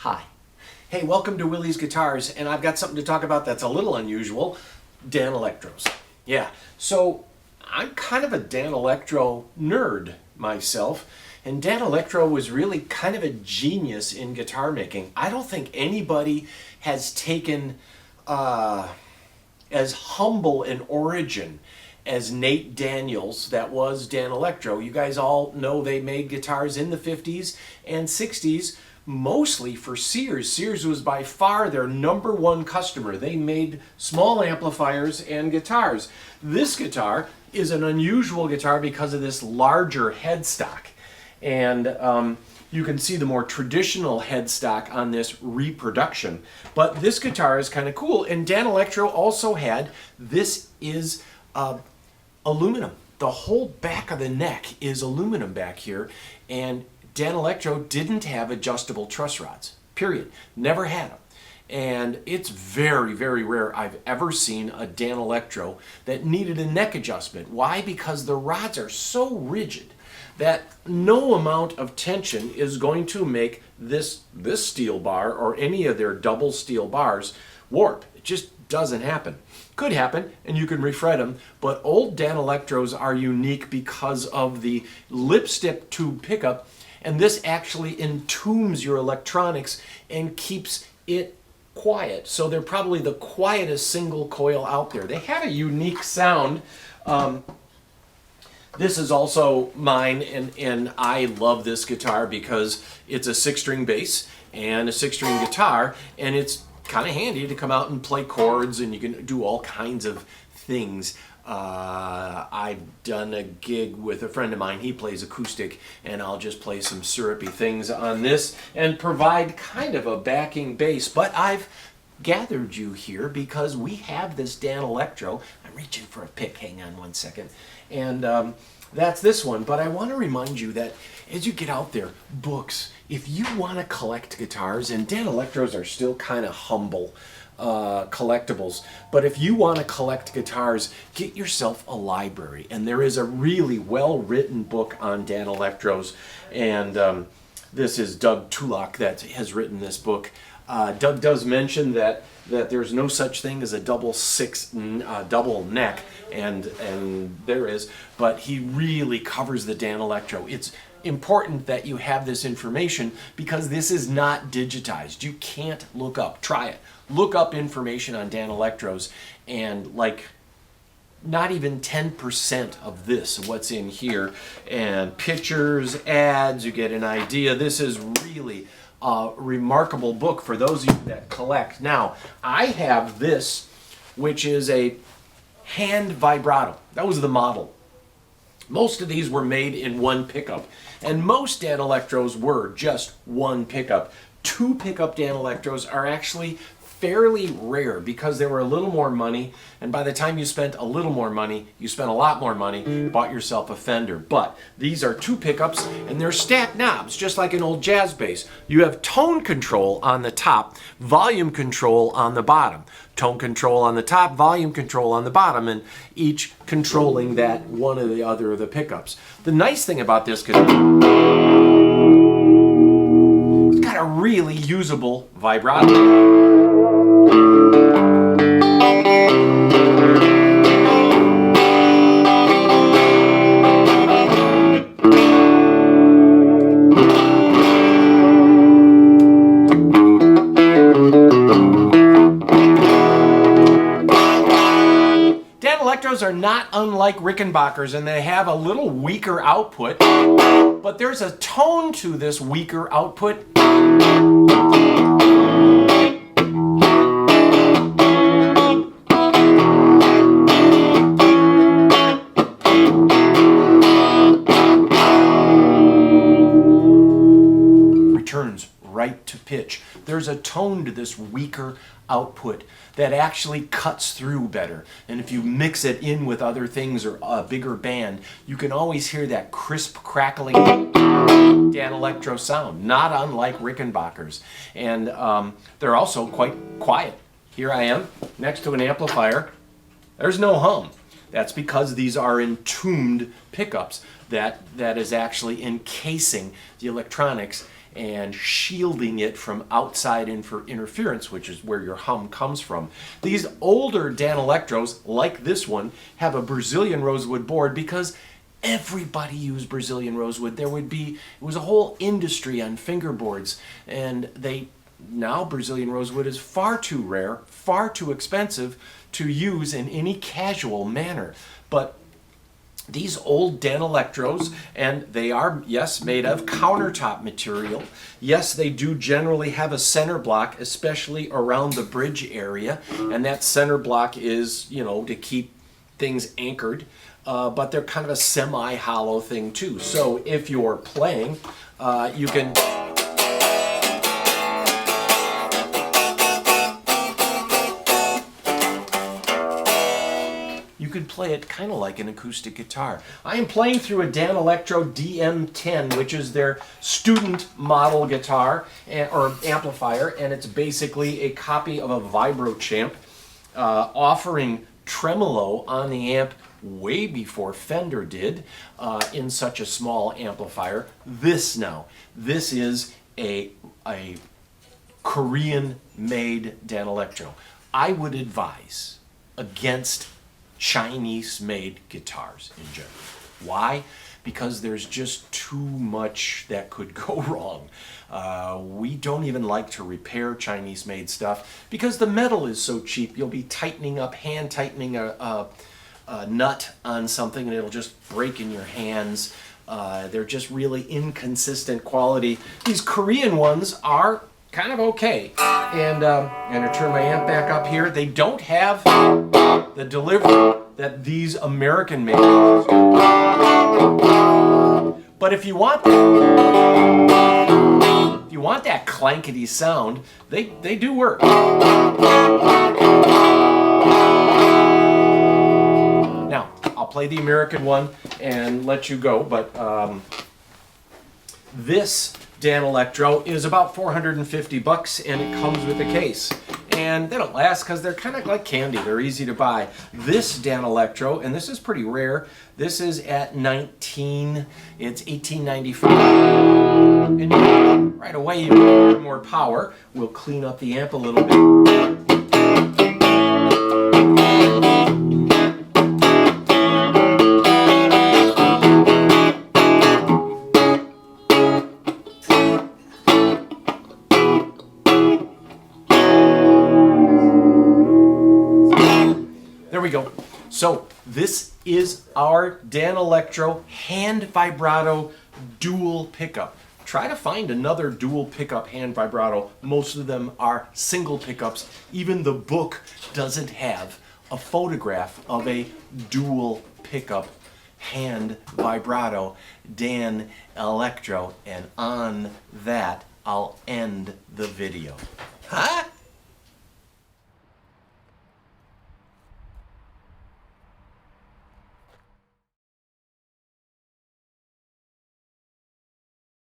Hi. Hey, welcome to Willie's Guitars, and I've got something to talk about that's a little unusual, Danelectros. Yeah, so I'm kind of a Danelectro nerd myself, and Danelectro was really kind of a genius in guitar making. I don't think anybody has taken as humble an origin as Nate Daniels that was Danelectro. You guys all know they made guitars in the 50s and 60s, mostly for Sears. Sears was by far their #1 customer. They made small amplifiers and guitars. This guitar is an unusual guitar because of this larger headstock. And you can see the more traditional headstock on this reproduction. But this guitar is kind of cool. And Danelectro also had, this is aluminum. The whole back of the neck is aluminum back here. And Danelectro didn't have adjustable truss rods, period. Never had them. And it's very, very rare I've ever seen a Danelectro that needed a neck adjustment. Why? Because the rods are so rigid that no amount of tension is going to make this steel bar or any of their double steel bars warp. It just doesn't happen. Could happen, and you can refret them, but old Danelectros are unique because of the lipstick tube pickup. And this actually entombs your electronics and keeps it quiet. So they're probably the quietest single coil out there. They have a unique sound. This is also mine, and I love this guitar because it's a 6-string bass and a 6-string guitar, and it's kind of handy to come out and play chords, and you can do all kinds of things. I've done a gig with a friend of mine. He plays acoustic, and I'll just play some syrupy things on this and provide kind of a backing bass. But I've gathered you here because we have this Danelectro. I'm reaching for a pick. Hang on one second. And that's this one. But I want to remind you that as you get out there, books, if you want to collect guitars, and Danelectros are still kind of humble collectibles, but if you want to collect guitars, get yourself a library. And there is a really well-written book on Danelectros, and this is Doug Tulloch that has written this book. Doug does mention that there's no such thing as a double neck, and there is, but he really covers the Danelectro. It's important that you have this information because this is not digitized. You can't look up. Try it. Look up information on Danelectros, and like not even 10% of this, what's in here, and pictures, ads, you get an idea. This is really a remarkable book for those of you that collect. Now, I have this, which is a hand vibrato. That was the model. Most of these were made in one pickup, and most Danelectros were just one pickup. 2 pickup Danelectros are actually fairly rare because they were a little more money, and by the time you spent a little more money, you spent a lot more money, bought yourself a Fender. But these are 2 pickups, and they're stacked knobs, just like an old jazz bass. You have tone control on the top, volume control on the bottom. Tone control on the top, volume control on the bottom, and each controlling that one or the other of the pickups. The nice thing about this guitar, it's got a really usable vibrato. Danelectros are not unlike Rickenbackers, and they have a little weaker output, but there's a tone to this weaker output. Returns right to pitch. There's a tone to this weaker output that actually cuts through better. And if you mix it in with other things or a bigger band, you can always hear that crisp, crackling Danelectro sound, not unlike Rickenbackers. And they're also quite quiet. Here I am next to an amplifier. There's no hum. That's because these are entombed pickups that is actually encasing the electronics. and shielding it from outside interference, which is where your hum comes from. These older Danelectros, like this one, have a Brazilian rosewood board because everybody used Brazilian rosewood. It was a whole industry on fingerboards, and now Brazilian rosewood is far too rare, far too expensive to use in any casual manner. But these old Danelectros, and they are, yes, made of countertop material. Yes, they do generally have a center block, especially around the bridge area, and that center block is, to keep things anchored. But they're kind of a semi-hollow thing too. So if you're playing, you can play it kind of like an acoustic guitar. I am playing through a Danelectro DM10, which is their student model guitar or amplifier, and it's basically a copy of a Vibro Champ, offering tremolo on the amp way before Fender did in such a small amplifier. This is a Korean-made Danelectro. I would advise against Chinese-made guitars in general. Why? Because there's just too much that could go wrong. We don't even like to repair Chinese-made stuff because the metal is so cheap. You'll be hand tightening a nut on something and it'll just break in your hands. They're just really inconsistent quality. These Korean ones are kind of okay. And I'm going to turn my amp back up here. They don't have the delivery that these American made. But if you want that clankety sound, they do work. Now, I'll play the American one and let you go, but this Danelectro is about $450 and it comes with a case. And they don't last because they're kind of like candy. They're easy to buy. This Danelectro, and this is pretty rare, this is at it's $18.95. And right away you get more power. We'll clean up the amp a little bit. There we go. So this is our Danelectro hand vibrato dual pickup. Try to find another dual pickup hand vibrato. Most of them are single pickups. Even the book doesn't have a photograph of a dual pickup hand vibrato Danelectro. And on that, I'll end the video. Huh?